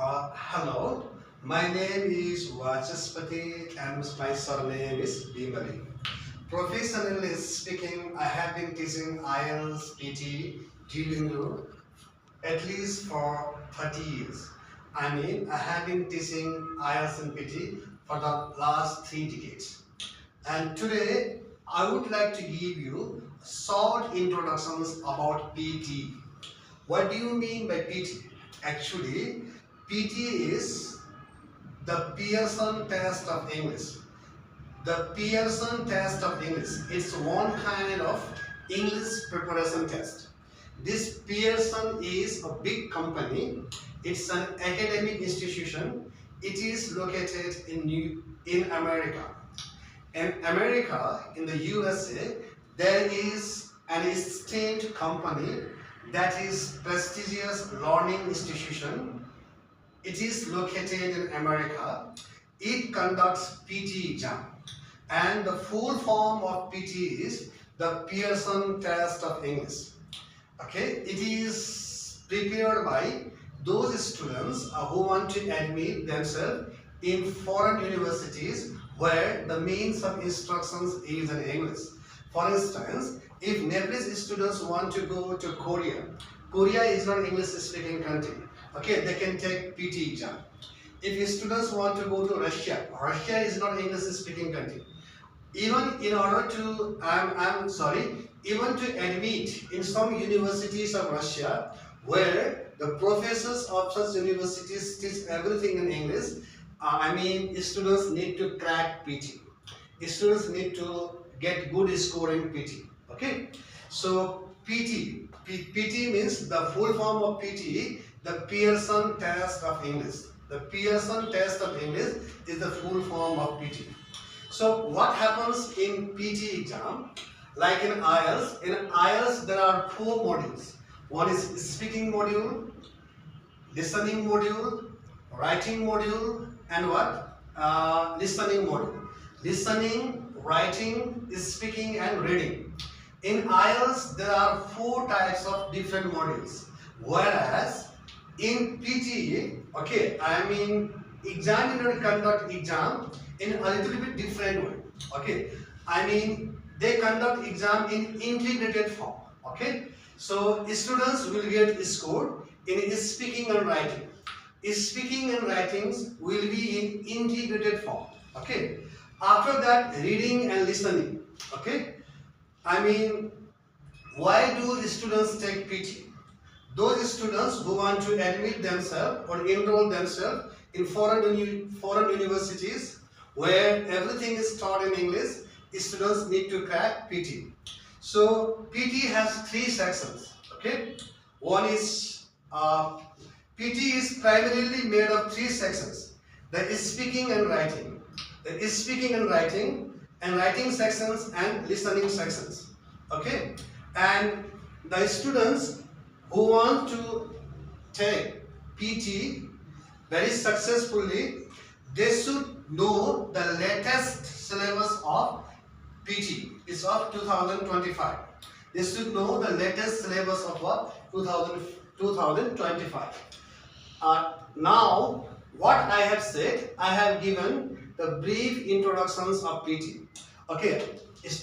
Hello, my name is Vachaspati and my surname is Bimali. Professionally speaking, I have been teaching IELTS, PT, Duolingo at least for 30 years. I have been teaching IELTS and PT for the last 3 decades. And today, I would like to give you short introductions about PT. What do you mean by PT? Actually, PT is the Pearson test of English. The Pearson test of English. It's one kind of English preparation test. This Pearson is a big company. It's an academic institution. It is located in America. In America, in the USA, there is an esteemed company that is prestigious learning institution. It is located in America. It conducts PT exam, and the full form of PT is the Pearson Test of English. Okay, it is prepared by those students who want to admit themselves in foreign universities where the means of instructions is in English. For instance, if Nepalese students want to go to Korea, Korea is not English speaking country. Okay, they can take PT exam. If students want to go to Russia, Russia is not English speaking country. Even in order to, even to admit in some universities of Russia where the professors of such universities teach everything in English, students need to crack PT. Students need to get good score in PT. Okay, so PT means the full form of PT, the Pearson Test of English. The Pearson Test of English is the full form of PT. So what happens in PT exam? Like in IELTS there are 4 modules. One is speaking module, listening module, writing module, and what? Listening module. Listening, writing, speaking, and reading. In IELTS there are 4 types of different modules. Whereas in PT, examiner conduct exam in a little bit different way. Okay, they conduct exam in integrated form. Okay, so students will get scored in speaking and writing. Speaking and writings will be in integrated form. Okay, after that reading and listening. Okay, why do students take PT? Those students who want to admit themselves or enroll themselves in foreign universities where everything is taught in English, students need to crack PT. So PT has 3 sections. Okay, one is PT is primarily made of 3 sections: the speaking and writing, and writing sections, and listening sections. Okay, and the students who want to take PT very successfully, they should know the latest syllabus of PT. It's of 2025. They should know the latest syllabus of what? 2025. Now, what I have said, I have given the brief introductions of PT. Okay,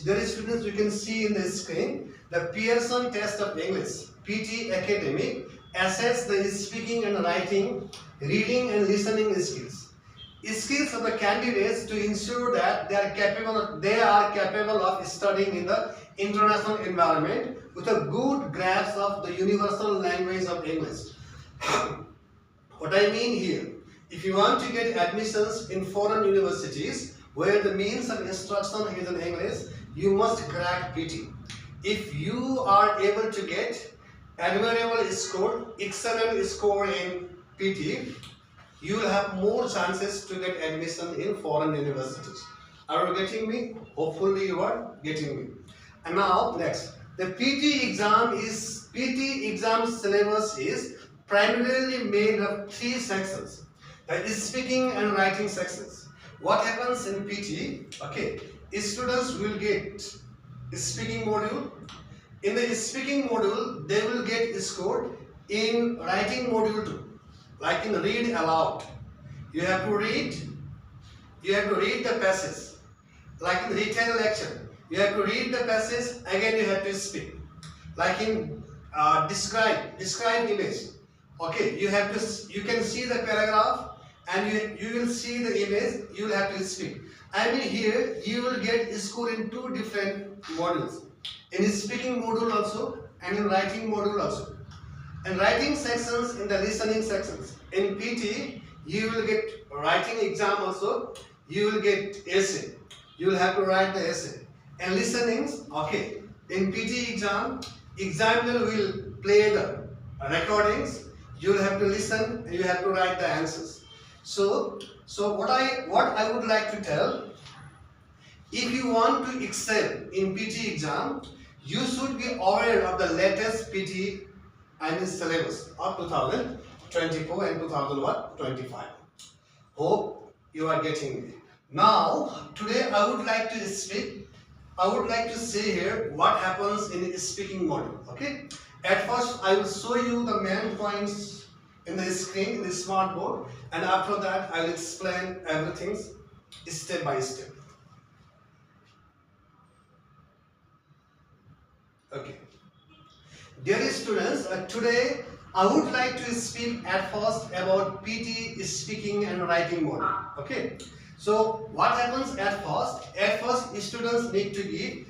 there is students you can see in the screen. The Pearson Test of English, PT Academic, assess the speaking and writing, reading and listening skills. Skills of the candidates to ensure that they are capable of studying in the international environment with a good grasp of the universal language of English. What I mean here, if you want to get admissions in foreign universities where the means of instruction is in English, you must crack PT. If you are able to get admirable score, excellent score in PT, you will have more chances to get admission in foreign universities. Are you getting me? Hopefully you are getting me. And now next, the PT exam syllabus is primarily made of 3 sections. The speaking and writing sections. What happens in PT? Okay, students will get speaking module. In the speaking module, they will get scored in writing module too. Like in read aloud. You have to read the passage. Like in retail lecture, you have to read the passage, again you have to speak. Like in describe image. Okay, you can see the paragraph and you will see the image, you will have to speak. I mean here you will get score in two different modules. In speaking module also and in writing module also. In writing sections, in the listening sections. In PT, you will get writing exam also, you will get essay. You will have to write the essay. And listenings, okay. In PT exam, examiner will play the recordings. You will have to listen and you have to write the answers. So what I would like to tell, if you want to excel in PT exam, you should be aware of the latest PT syllabus of 2024 and 2025. Hope you are getting me. Now, today I would like to say here what happens in the speaking module. Okay. At first, I will show you the main points in the screen, in the smart board, and after that, I will explain everything step by step. Okay. Dear students, today I would like to speak at first about PT speaking and writing module. Okay. So what happens at first? At first, students need to give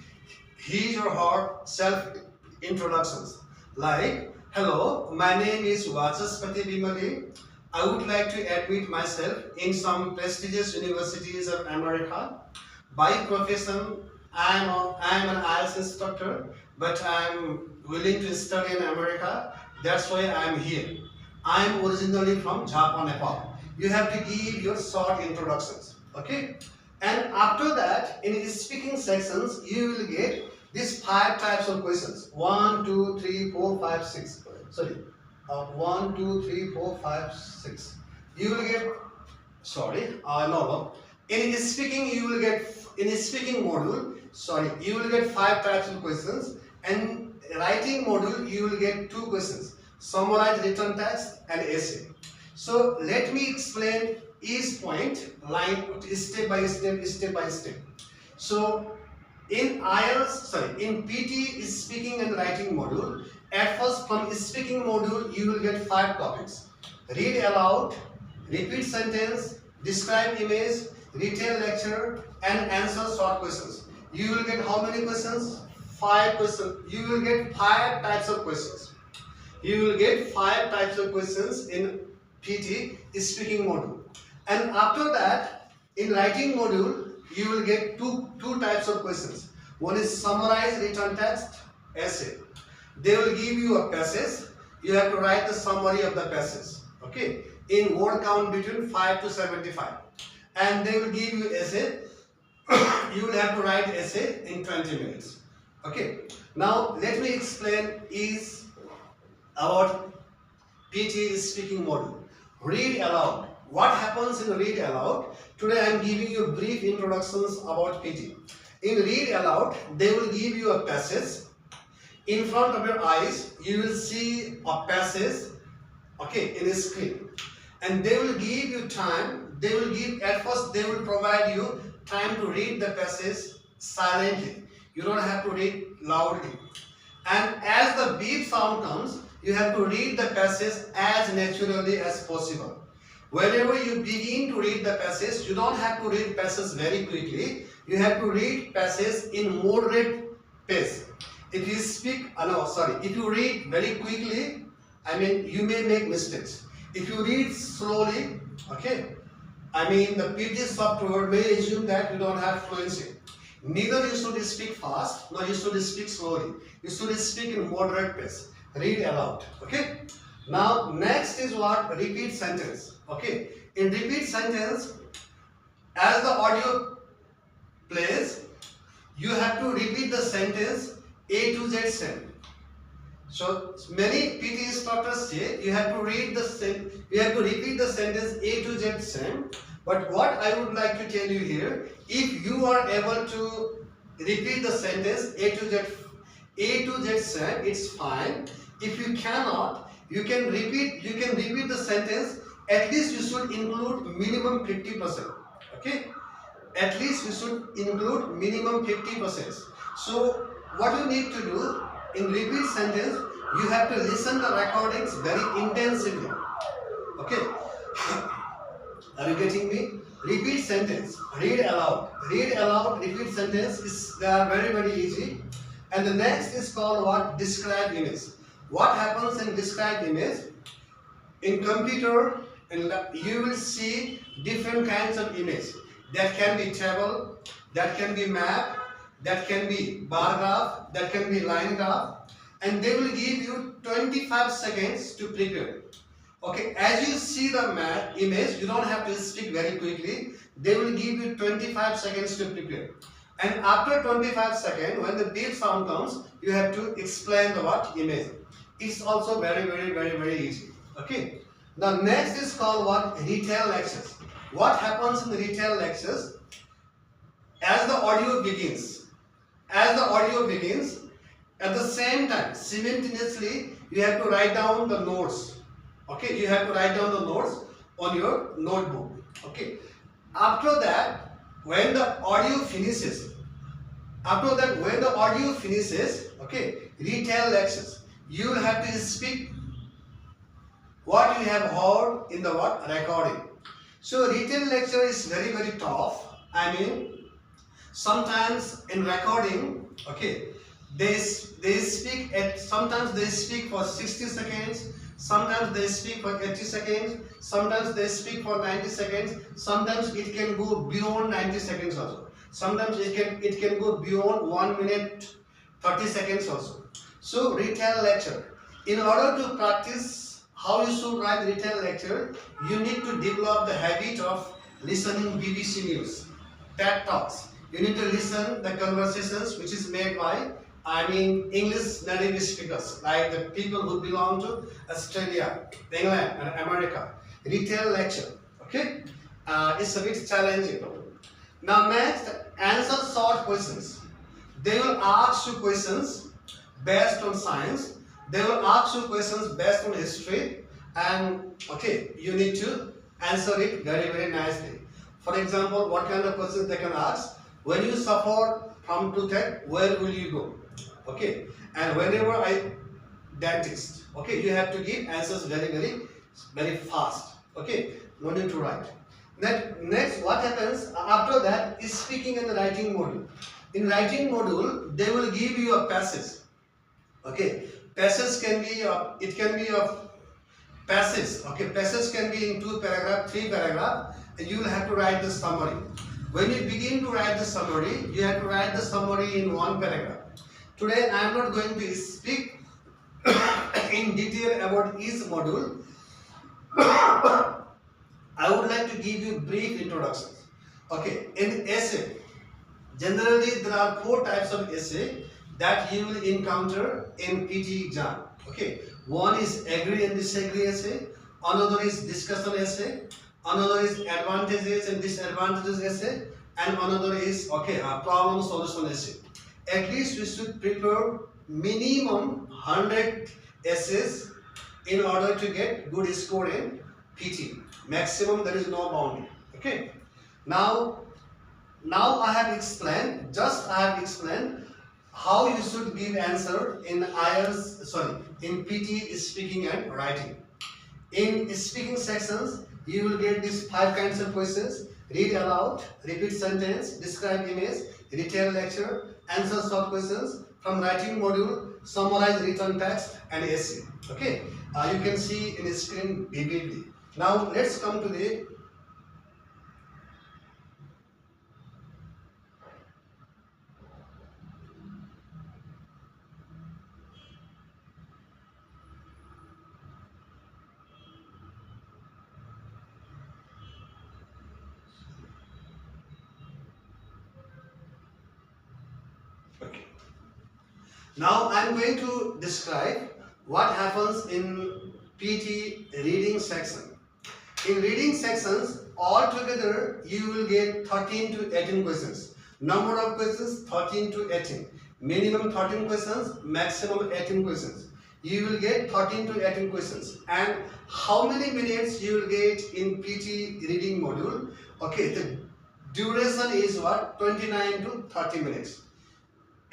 his or her self introductions. Like, hello, my name is Vachaspati Bimali. I would like to admit myself in some prestigious universities of America. By profession, I am an IELTS instructor, but I am willing to study in America. That's why I am here. I am originally from Japan, Nepal. You have to give your short introductions. Okay, and after that, in speaking sections, you will get these 5 types of questions. 1, 2, 3, 4, 5, 6. Sorry, 1, 2, 3, 4, 5, 6. You will get. No. In speaking, you will get in speaking module. You will get 5 types of questions, and writing module you will get 2 questions: summarize written text and essay. So let me explain each point line step by step. So in in PT speaking and writing module, at first from speaking module you will get 5 topics: read aloud, repeat sentence, describe image, retail lecture, and answer short questions. You will get how many questions? 5 questions. You will get 5 types of questions. You will get 5 types of questions in PT speaking module. And after that, in writing module, you will get two types of questions. One is summarize written text, essay. They will give you a passage. You have to write the summary of the passage. Okay, in word count between 5 to 75. And they will give you essay. You will have to write essay in 20 minutes. Okay. Now let me explain about PT speaking module. Read aloud. What happens in read aloud? Today I am giving you brief introductions about PT. In read aloud, they will give you a passage. In front of your eyes, you will see a passage, okay, in a screen. And they will give you time. At first they will provide you time to read the passage silently. You don't have to read loudly. And as the beep sound comes, you have to read the passage as naturally as possible. Whenever you begin to read the passage, you don't have to read passage very quickly. You have to read passage in moderate pace. If you read very quickly, you may make mistakes. If you read slowly, okay, the PT software may assume that you don't have fluency. Neither you should speak fast, nor you should speak slowly. You should speak in moderate pace. Read aloud, okay? Now, next is what? Repeat sentence. Okay, in repeat sentence, as the audio plays, you have to repeat the sentence A to Z same. So many PT instructors say you have to repeat the sentence A to Z same. But what I would like to tell you here, if you are able to repeat the sentence A to Z same, it's fine. If you cannot, You can repeat the sentence. At least you should include minimum 50%. Okay, at least you should include minimum 50%. So what you need to do in repeat sentence, you have to listen the recordings very intensively. Okay. Are you getting me? Repeat sentence. Read aloud. Read aloud. Repeat sentence is they are very easy. And the next is called what? Describe image. What happens in describe image? In computer, you will see different kinds of image. That can be table, that can be map, that can be bar graph, that can be line graph, and they will give you 25 seconds to prepare. Okay, as you see the image, you don't have to speak very quickly. They will give you 25 seconds to prepare. And after 25 seconds, when the beep sound comes, you have to explain the what image. It's also very easy. Okay. The next is called what? Retail lectures. What happens in the retail lectures? As the audio begins, at the same time, simultaneously, you have to write down the notes. Okay, you have to write down the notes on your notebook. Okay. After that, when the audio finishes, okay, retail lectures, you will have to speak what you have heard in the what? Recording. So retail lecture is very tough. I mean, sometimes in recording, okay, sometimes they speak for 60 seconds, sometimes they speak for 80 seconds, sometimes they speak for 90 seconds, sometimes it can go beyond 90 seconds also. Sometimes it can go beyond 1 minute 30 seconds also. So retail lecture, in order to practice how you should write retail lecture, you need to develop the habit of listening BBC News, TED Talks. You need to listen the conversations which is made by English native speakers, like the people who belong to Australia, England and America. Retail lecture, okay? It's a bit challenging. Now next, answer short questions. They will ask you questions based on science. They will ask you questions based on history, and okay, you need to answer it very nicely. For example, what kind of questions they can ask? When you suffer from toothache, where will you go? Okay, and whenever I dentist, okay, you have to give answers very fast. Okay, no need to write. Next, what happens after that is speaking and writing module. In writing module, they will give you a passage. Okay, passage can be passage. Okay, passage can be in 2 paragraph, 3 paragraph, and you will have to write the summary. When you begin to write the summary, you have to write the summary in 1 paragraph. Today I am not going to speak in detail about each module. I would like to give you brief introduction. Okay, in essay, generally there are 4 types of essay that you will encounter in PT exam. Okay, one is agree and disagree essay, another is discussion essay, another is advantages and disadvantages essay, and another is problem solution essay. At least we should prepare minimum 100 essays in order to get good score in PT. Maximum, there is no boundary. Okay. Now I have explained how you should give answer in in PT speaking and writing. In speaking sections, you will get these 5 kinds of questions: read aloud, repeat sentence, describe image, retail lecture, answer short questions. From writing module, summarize written text, and essay. Okay, you can see in the screen vividly. Now let's come to the Now I am going to describe what happens in PT reading section. In reading sections, altogether you will get 13 to 18 questions. Number of questions 13 to 18. Minimum 13 questions, maximum 18 questions. you will get 13 to 18 questions. And how many minutes you will get in PT reading module? Okay, the duration is what? 29 to 30 minutes.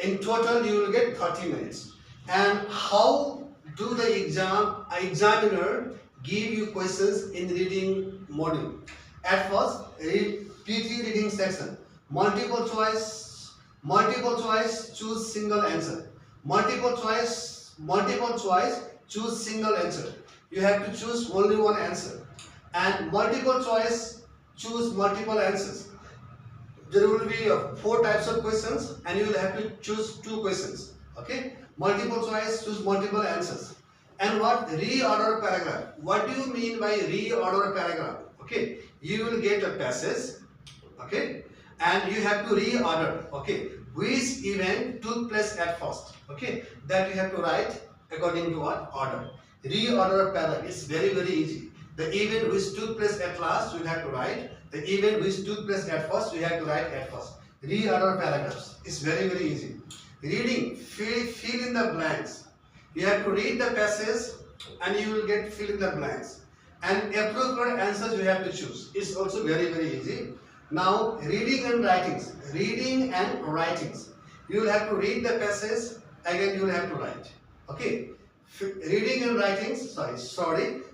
In total, you will get 30 minutes. And how do the examiner give you questions in reading module? At first, PT reading section, multiple choice, choose single answer. Multiple choice, choose single answer. You have to choose only one answer. And multiple choice, choose multiple answers. There will be 4 types of questions and you will have to choose 2 questions. Okay? Multiple choice, choose multiple answers. And what? Reorder paragraph. What do you mean by reorder paragraph? Okay? You will get a passage. Okay? And you have to reorder. Okay? Which event took place at first? Okay? That you have to write according to what? Order. Reorder paragraph is very, very easy. The event which took place at last, you will have to write. The event which took place at first, you have to write at first. Reorder paragraphs is very, very easy. Reading, fill in the blanks. You have to read the passage and you will get fill in the blanks. And appropriate answers you have to choose. It's also very, very easy. Now, reading and writings. Reading and writings. You will have to read the passage, again you will have to write. Okay. Reading and writings,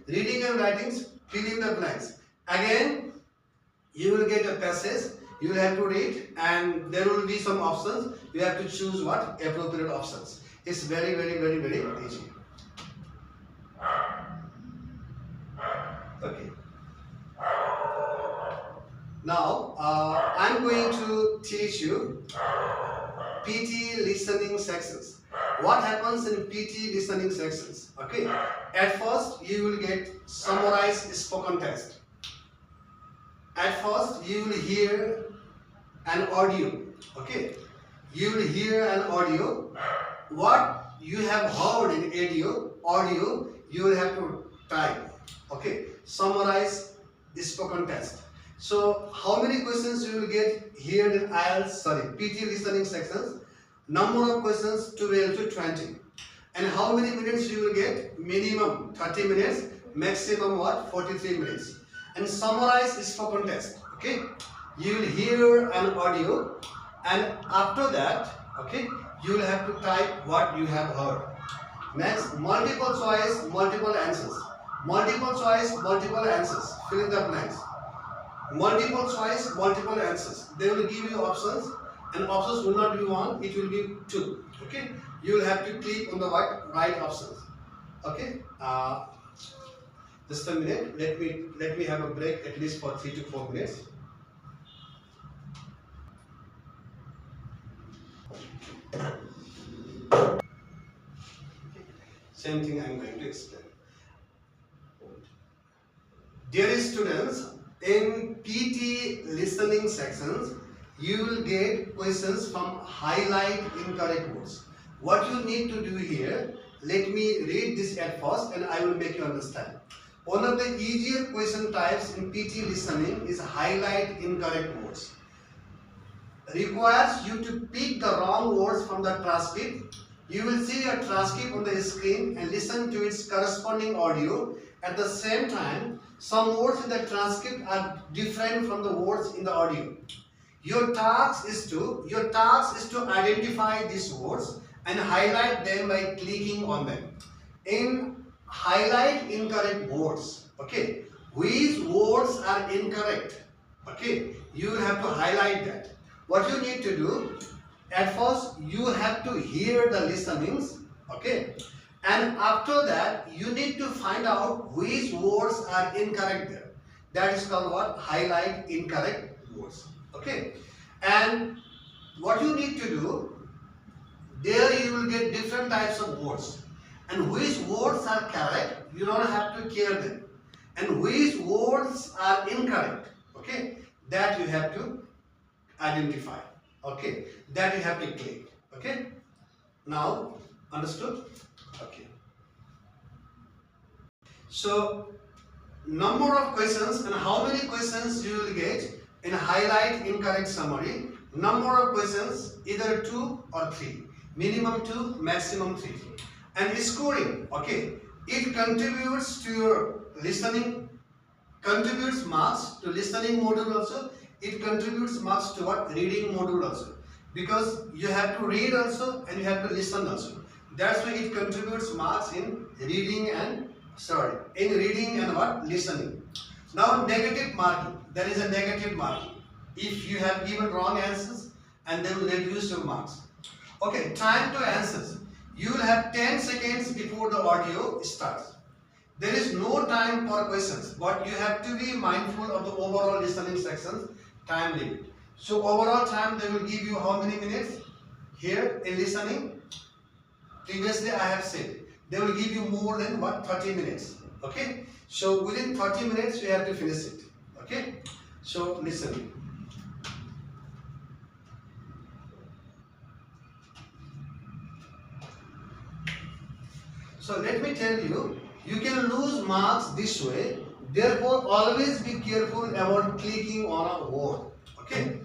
reading and writings, fill in the blanks. Again, you will get a passage, you will have to read and there will be some options. You have to choose what? Appropriate options. It's very, very, very, very easy. Okay. Now, I'm going to teach you PT listening sections. What happens in PT listening sections? Okay. At first, you will get summarized spoken text. At first, you will hear an audio. Okay. You will hear an audio. What you have heard in audio, you will have to type. Okay. Summarize spoken text. So, how many questions you will get here in PT listening sections? Number of questions 12 to 20. And how many minutes you will get? Minimum 30 minutes, maximum what? 43 minutes. And summarize spoken text. Okay? You will hear an audio and after that, okay, you will have to type what you have heard. Next, multiple choice, multiple answers. Multiple choice, multiple answers. Fill in the blanks. Multiple choice, multiple answers. They will give you options. And options will not be 1, it will be 2. Okay, you will have to click on the right options. Okay, just a minute. Let me have a break at least for 3 to 4 minutes. Same thing I am going to explain. Dear students, in PT listening sections, you will get questions from highlight incorrect words. What you need to do here, let me read this at first and I will make you understand. One of the easier question types in PT listening is highlight incorrect words. Requires you to pick the wrong words from the transcript. You will see a transcript on the screen and listen to its corresponding audio. At the same time, some words in the transcript are different from the words in the audio. Your task is to identify these words and highlight them by clicking on them. In highlight incorrect words, okay, which words are incorrect, okay, you will have to highlight that. What you need to do, at first you have to hear the listenings, okay, and after that you need to find out which words are incorrect there. That is called what? Highlight incorrect words. Okay, and what you need to do, there you will get different types of words, and which words are correct, you don't have to care them, and which words are incorrect, okay, that you have to identify, okay, that you have to click. Okay, now understood? Okay, so number of questions and how many questions you will get in highlight incorrect summary. Number of questions either 2 or 3, minimum 2, maximum 3. And scoring, okay, it contributes to your listening, contributes marks to listening module also. It contributes marks to what? Reading module also. Because you have to read also and you have to listen also. That's why it contributes marks in reading and reading and what? Listening. Now negative marking. There is a negative marking. If you have given wrong answers, and they will reduce your marks. Okay, time to answers. You will have 10 seconds before the audio starts. There is no time for questions, but you have to be mindful of the overall listening sections time limit. So overall time they will give you how many minutes? Here in listening, previously I have said, they will give you more than what? 30 minutes. Okay? So within 30 minutes you have to finish it. Okay? So listen. So let me tell you, you can lose marks this way. Therefore, always be careful about clicking on a word. Okay?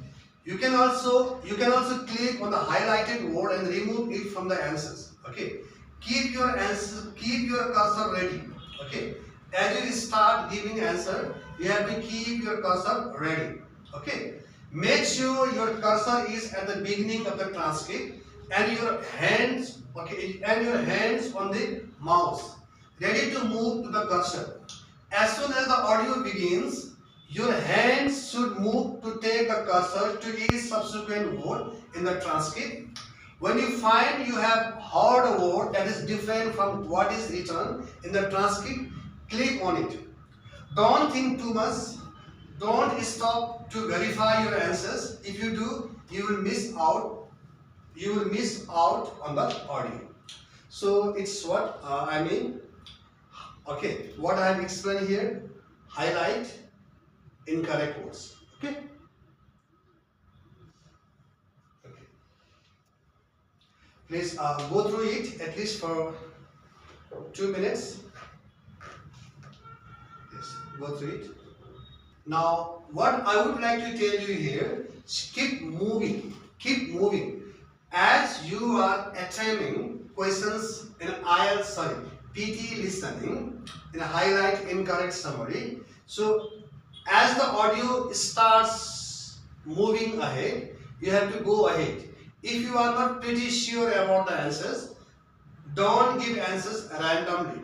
You can also click on the highlighted word and remove it from the answers. Okay? Keep your cursor ready. Okay? As you start giving answer, you have to keep your cursor ready. Okay? Make sure your cursor is at the beginning of the transcript and your hands on the mouse ready to move to the cursor. As soon as the audio begins, your hands should move to take the cursor to each subsequent word in the transcript. When you find you have heard a word that is different from what is written in the transcript, click on it. Don't think too much. Don't stop to verify your answers. If you do, you will miss out on the audio. So it's what okay, what I have explained here, highlight incorrect words. Okay. Please go through it at least for 2 minutes. Yes, go through it. Now, what I would like to tell you here, keep moving. As you are attempting questions in PT listening, in a highlight incorrect summary. So, as the audio starts moving ahead, you have to go ahead. If you are not pretty sure about the answers, don't give answers randomly.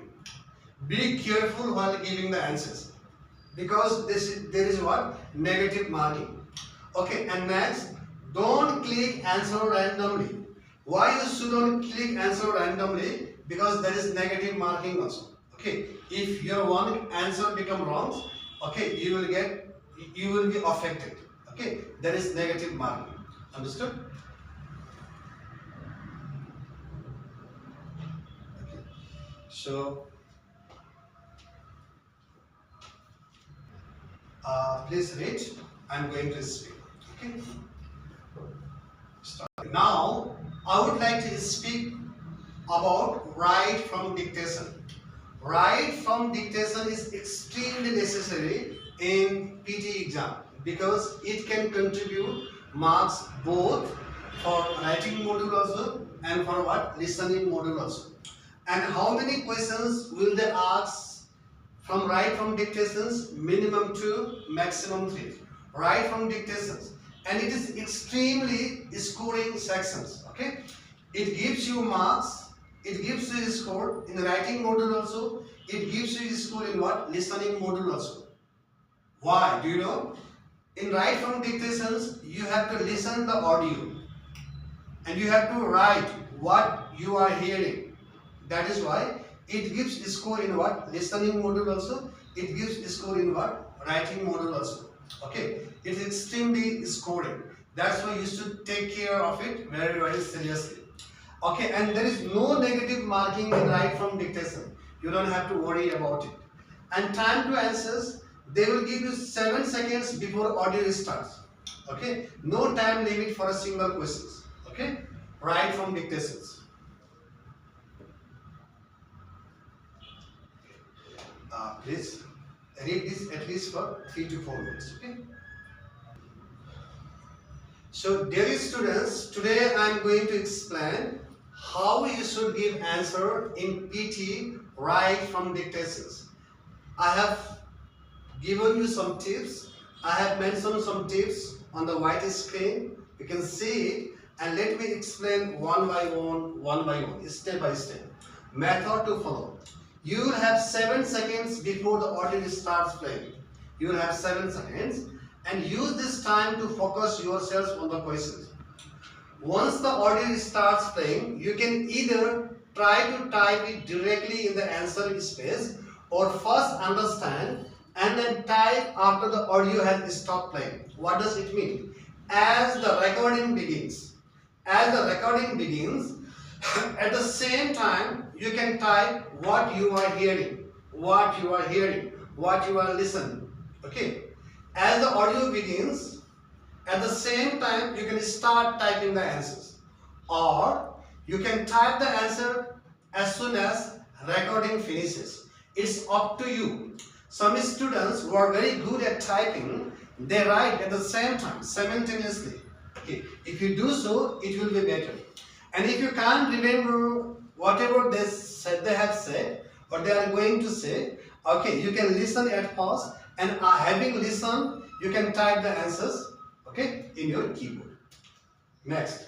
Be careful while giving the answers, because there is what? Negative marking. Okay, and next, don't click answer randomly. Why you shouldn't click answer randomly? Because there is negative marking also. Okay, if your one answer become wrong, okay, you will be affected. Okay, there is negative marking. Understood? Okay. So please read. I'm going to speak. Okay. Start. Now I would like to speak about write from dictation. Write from dictation is extremely necessary in PT exam because it can contribute marks both for writing module also and for what? Listening module also. And how many questions will they ask from write from dictations? Minimum 2, maximum 3. Write from dictations. And it is extremely scoring sections. Okay? It gives you marks. It gives you a score in the writing module also. It gives you a score in what? Listening module also. Why? Do you know? In write from dictations, you have to listen the audio. And you have to write what you are hearing. That is why it gives a score in what? Listening module also. It gives a score in what? Writing module also. Okay? It is extremely scoring. That's why you should take care of it very, very seriously. Okay, and there is no negative marking in write from dictation. You don't have to worry about it. And time to answers, they will give you 7 seconds before audio starts. Okay, no time limit for a single question. Okay, write from dictations. Please read this at least for 3 to 4 minutes. Okay. So, dear students, today I am going to explain how you should give answer in PT right from dictations. I have given you some tips. I have mentioned some tips on the white screen. You can see it, and let me explain one by one, step by step. Method to follow. You will have 7 seconds before the audio starts playing. You will have 7 seconds, and use this time to focus yourself on the questions. Once the audio starts playing, you can either try to type it directly in the answer space, or first understand and then type after the audio has stopped playing. What does it mean? As the recording begins, at the same time you can type what you are hearing, what you are listening. Okay, as the audio begins, at the same time you can start typing the answers, or you can type the answer as soon as recording finishes. It's up to you. Some students who are very good at typing, they write at the same time, simultaneously. Okay, if you do so, it will be better. And if you can't remember whatever they have said or they are going to say, okay, you can listen at first, and having listened, you can type the answers, okay, in your keyboard. Next,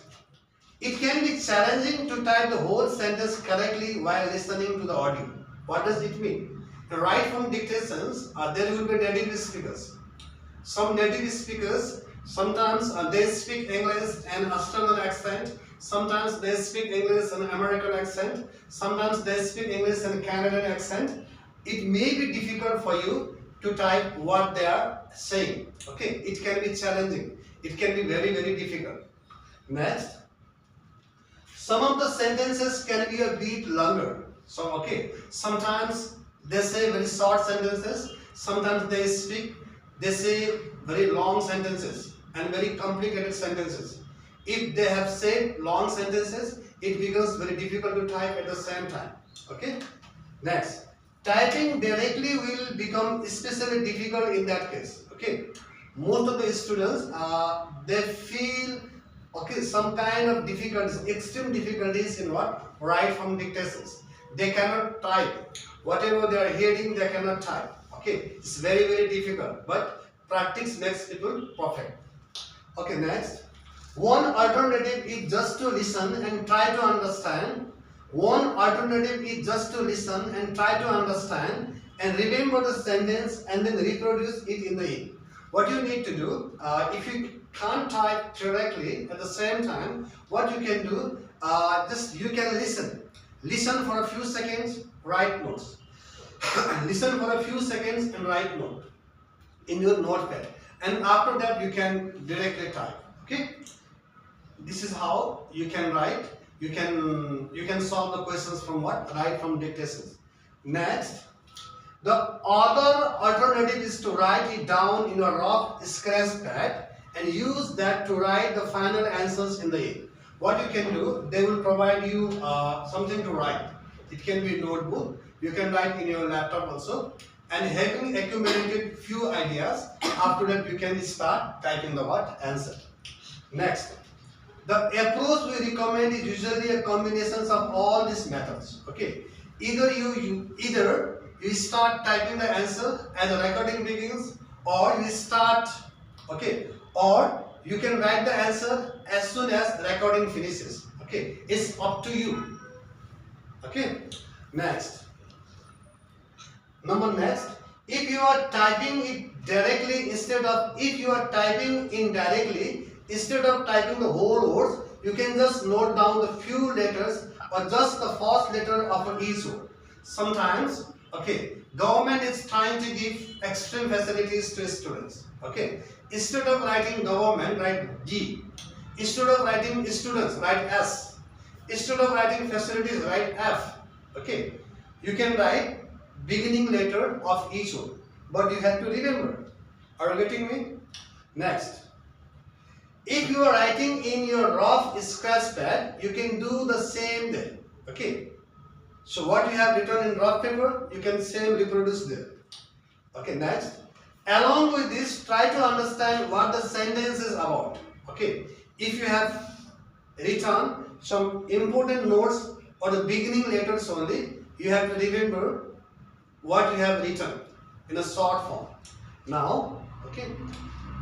it can be challenging to type the whole sentence correctly while listening to the audio. What does it mean? Right from dictations, there will be native speakers. Some native speakers, sometimes they speak English and Australian accent, sometimes they speak English and American accent, sometimes they speak English and Canadian accent. It may be difficult for you to type what they are saying. Okay, it can be challenging. It can be very, very difficult. Next, some of the sentences can be a bit longer. So, okay, sometimes they say very short sentences, sometimes they say very long sentences and very complicated sentences. If they have said long sentences, it becomes very difficult to type at the same time. Okay? Next, typing directly will become especially difficult in that case. Okay? Most of the students, they feel some kind of difficulties, extreme difficulties in what? Right from dictations. They cannot type. Whatever they are hearing, they cannot type. Okay, it's very, very difficult. But practice makes people perfect. Okay, next. One alternative is just to listen and try to understand. And remember the sentence and then reproduce it in the end. What you need to do, if you can't type directly at the same time, what you can do, you can listen. Listen for a few seconds, write notes. Listen for a few seconds and write note in your notepad. And after that, you can directly type. Okay? This is how you can write. You can solve the questions from what? Right from dictations. Next, the other alternative is to write it down in a rough scratch pad and use that to write the final answers in the end. What you can do, they will provide you something to write. It can be a notebook. You can write in your laptop also. And having accumulated few ideas, after that you can start typing the answer. Next, the approach we recommend is usually a combination of all these methods. Okay, either you start typing the answer as the recording begins, or you can write the answer as soon as the recording finishes. Okay, it's up to you. Okay, next, if you are typing it directly instead of typing the whole words, you can just note down the few letters or just the first letter of each word. Sometimes, okay, government is trying to give extreme facilities to students. Okay, instead of writing government, write G. Instead of writing students, write S. Instead of writing facilities, write F. Okay, you can write beginning letter of each word, but you have to remember. Are you getting me? Next, if you are writing in your rough scratch pad, you can do the same there. Okay, so what you have written in rough paper, you can same reproduce there. Okay, next, along with this, try to understand what the sentence is about. Okay, if you have written some important notes or the beginning letters only. You have to remember what you have written in a short form. Now, okay,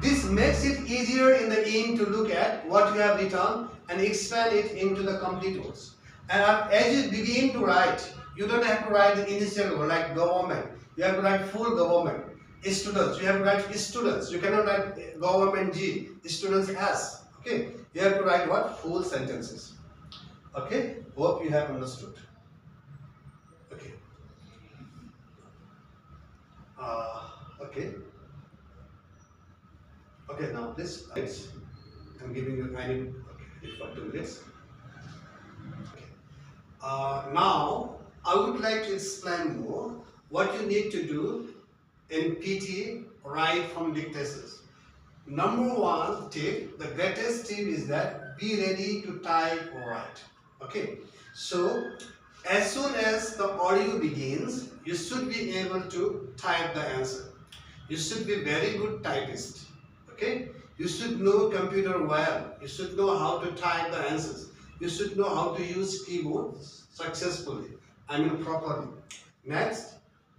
this makes it easier in the end to look at what you have written and expand it into the complete words. And as you begin to write, you don't have to write the initial word like government. You have to write full government. Students, you have to write students. You cannot write government G, students S. Okay, you have to write what? Full sentences. Okay, hope you have understood. Okay. Okay. Okay, now please, I'm giving you, I need, okay, for 2 minutes. Okay. Now, I would like to explain more what you need to do in PT right from dictations. Number one tip, the greatest tip is that be ready to type or write. Okay, so as soon as the audio begins, you should be able to type the answer. You should be very good typist. Okay, you should know computer well. You should know how to type the answers. You should know how to use keyboard successfully. I mean properly. Next,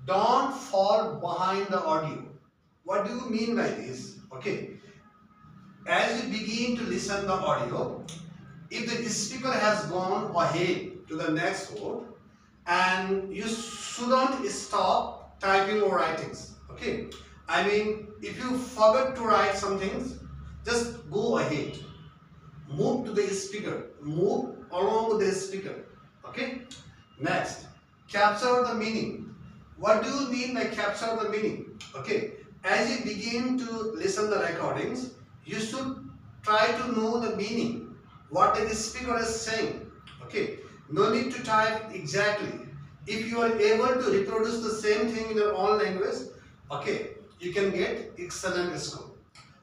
don't fall behind the audio. What do you mean by this? Okay, as you begin to listen the audio, if the speaker has gone ahead to the next word, and you shouldn't stop typing or writing. Okay, I mean, if you forget to write some things, just go ahead. Move to the speaker. Move along with the speaker. Okay. Next, capture the meaning. What do you mean by capture the meaning? Okay. As you begin to listen the recordings, you should try to know the meaning. What the speaker is saying. Okay. No need to type exactly. If you are able to reproduce the same thing in your own language, okay, you can get excellent score.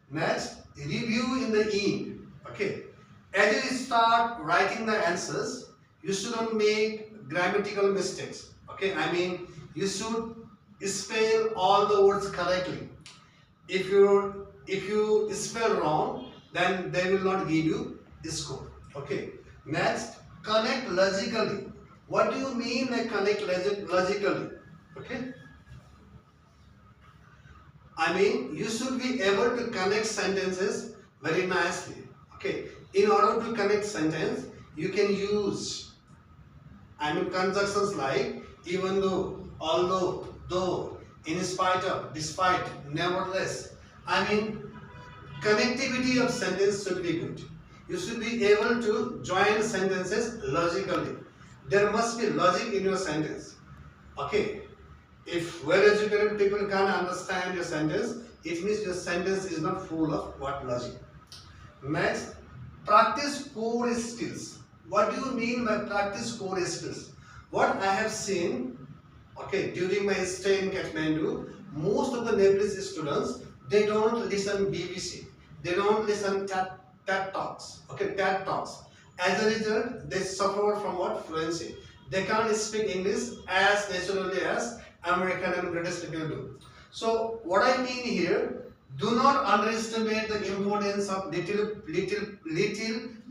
Next, review in the end. Okay, as you start writing the answers, you shouldn't make grammatical mistakes. Okay, I mean, you should spell all the words correctly. If you spell wrong, then they will not give you a score. Okay. Next, connect logically. What do you mean by connect logically? Okay. I mean, you should be able to connect sentences very nicely. Okay. In order to connect sentence, you can use, I mean, conjunctions like even though, although, though, in spite of, despite, nevertheless. I mean, connectivity of sentence should be good. You should be able to join sentences logically. There must be logic in your sentence. Okay. If well-educated people can't understand your sentence, it means your sentence is not full of what logic. Next, practice core skills. What do you mean by practice core skills? What I have seen, okay, during my stay in Kathmandu, most of the Nepalese students, they don't listen BBC. They don't listen TED Talks. Okay, TED Talks. As a result, they suffer from what? Fluency. They can't speak English as naturally as American and British people do. So what I mean here, do not underestimate the importance of little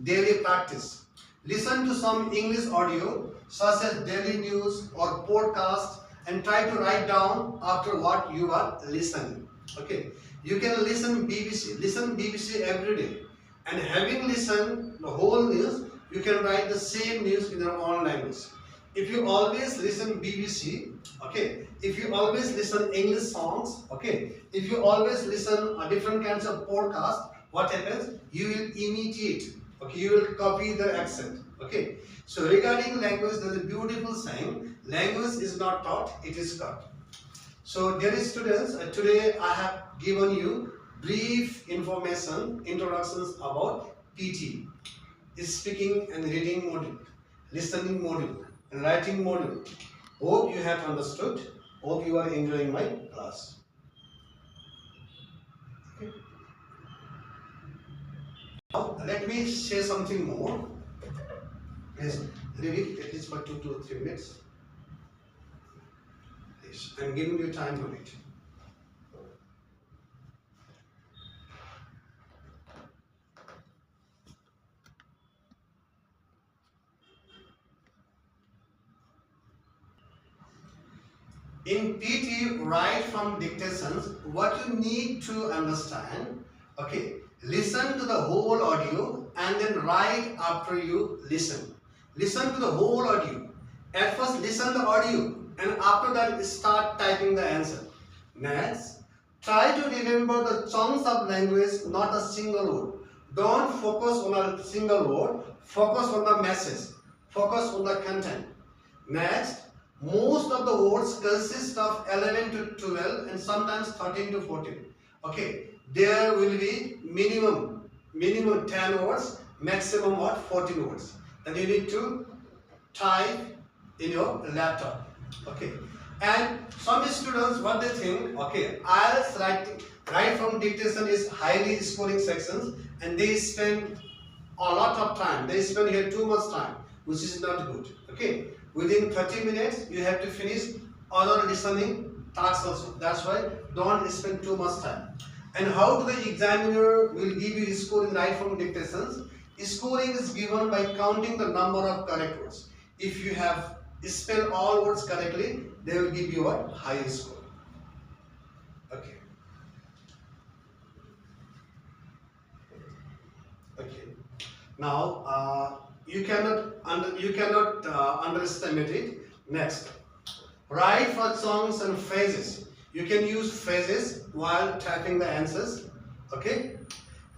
daily practice. Listen to some English audio such as daily news or podcast and try to write down after what you are listening. Okay, you can listen BBC every day, and having listened the whole news, you can write the same news in your own language. If you always listen BBC, okay, if you always listen English songs, okay, if you always listen different kinds of podcast, what happens? You will imitate, okay, you will copy the accent, okay. So regarding language, there is a beautiful saying, language is not taught, it is taught. So dear students, today I have given you brief information, introductions about PT, speaking and reading module, listening module, and writing module. Hope you have understood. Hope you are enjoying my class. Okay. Now let me say something more. Please read it at least for 2 to 3 minutes. Please, I am giving you time to read. In PT, right from dictations, what you need to understand, okay, listen to the whole audio and then write after you listen. Listen to the whole audio. At first listen the audio and after that start typing the answer. Next, try to remember the chunks of language, not a single word. Don't focus on a single word, focus on the message, focus on the content. Next, most of the words consist of 11 to 12 and sometimes 13 to 14. Okay, there will be minimum 10 words, maximum what 14 words. Then you need to type in your laptop. Okay, and some students what they think, okay, IELTS right from dictation is highly scoring sections and they spend a lot of time. They spend here too much time, which is not good. Okay, within 30 minutes you have to finish other listening tasks also. That's why don't spend too much time. And how do the examiner will give you scoring right from dictations? Scoring is given by counting the number of correct words. If you have spelled all words correctly, they will give you a higher score. Okay. Okay. Now you cannot underestimate it. Next, write for songs and phrases. You can use phrases while typing the answers. Okay.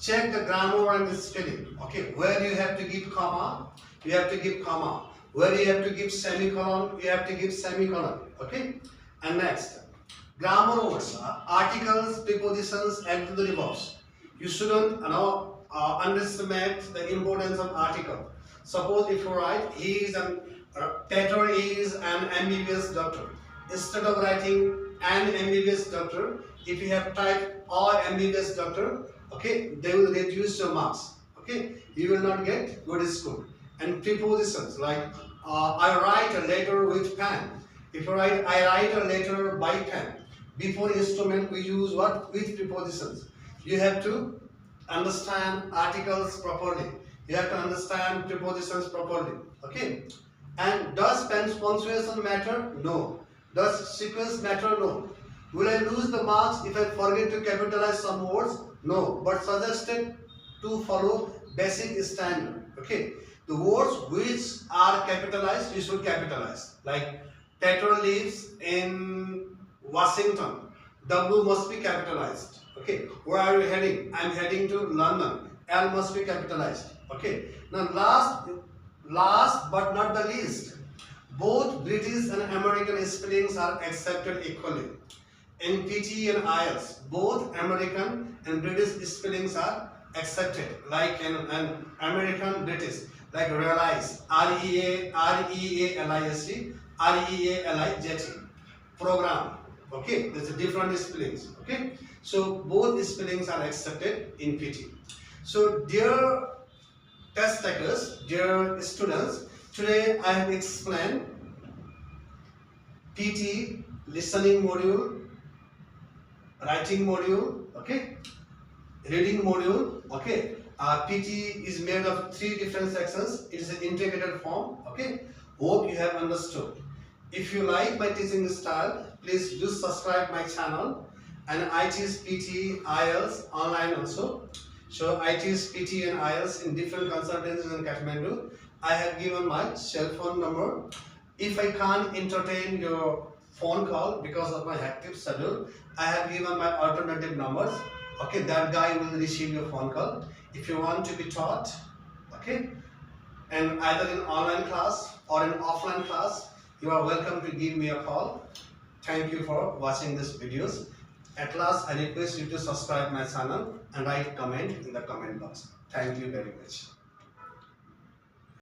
Check the grammar and the spelling. Okay. Where you have to give comma, you have to give comma. Where you have to give semicolon, you have to give semicolon. Okay. And next, grammar words, articles, prepositions, auxiliary verbs. You shouldn't underestimate the importance of article. Suppose if you write, Peter is an MBBS doctor. Instead of writing an MBBS doctor, if you have typed or MBBS doctor, okay, they will reduce your marks. Okay, you will not get good score. And prepositions like I write a letter with pen. If you write I write a letter by pen, before instrument we use what? With prepositions. You have to understand articles properly. You have to understand prepositions properly. Okay. And does punctuation matter? No. Does sequence matter? No. Will I lose the marks if I forget to capitalize some words? No. But suggested to follow basic standard. Okay. The words which are capitalized, you should capitalize. Like Peter lives in Washington. W must be capitalized. Okay. Where are you heading? I am heading to London. L must be capitalized. Okay. Now last but not the least, both British and American spellings are accepted equally. In PT and IELTS, both American and British spellings are accepted. Like in American British, like realize, R-E-A-L-I-S-T, R-E-A-L-I-Z-T, program. Okay, there's a different spellings. Okay, so both spellings are accepted in PT. So dear test takers, dear students, today I have explained PT, listening module, writing module, okay, reading module, okay. PT is made of 3 different sections. It is an integrated form, okay. Hope you have understood. If you like my teaching style, please do subscribe my channel. And I teach PT, IELTS online also. So I teach PT and IELTS in different consultancies in Kathmandu. I have given my cell phone number. If I can't entertain your phone call because of my hectic schedule, I have given my alternative numbers. Okay, that guy will receive your phone call. If you want to be taught, okay, and either in online class or in offline class, you are welcome to give me a call. Thank you for watching these videos. At last, I request you to subscribe my channel and write comment in the comment box. Thank you very much.